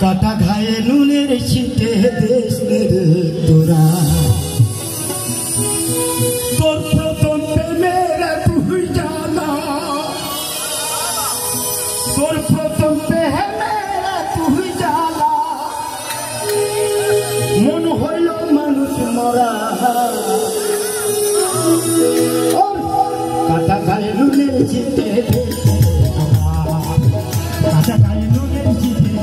কাটা ঘায়ে নুনের ছিটে দেশ রে তোরা তোর প্রথম প্রেমের তুই জানা তোর প্রথম প্রেমের তুই জানা মন হইল মানুষ মরা কাটা ঘায়ে নুনের ছিটে কাটা ঘায়ে নুনের ছিটে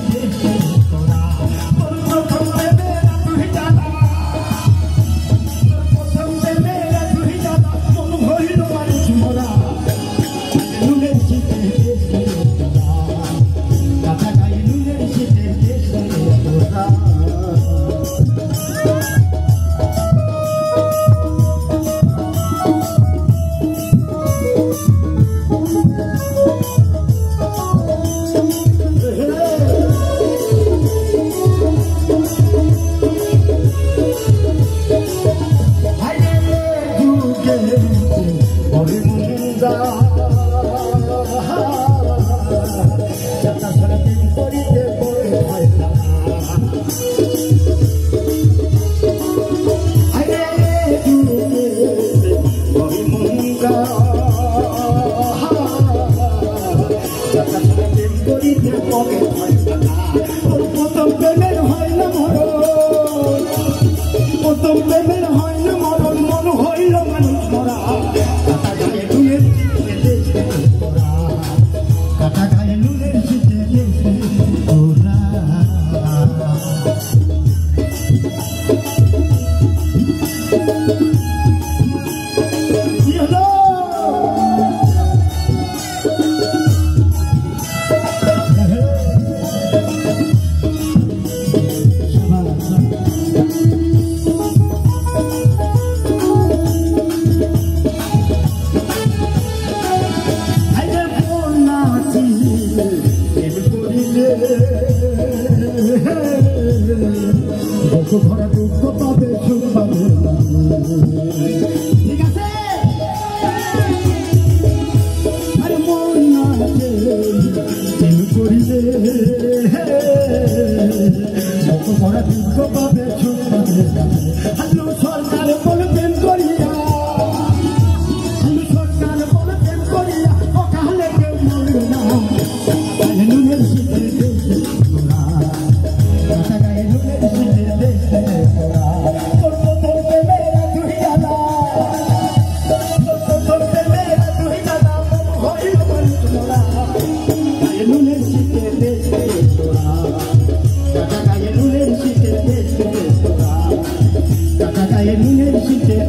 ভরা দুঃখ পাবে সুখ পাবে ঠিক আছে আরে মন নাচে প্রেম করিলে ভরা দুঃখ পাবে সুখ পাবে আলু সরকার বলে প্রেম করিয়া আলু সরকার বলে প্রেম করিয়া ও কালে কেউ মরবে না নুনের শীতে নুনের শীতে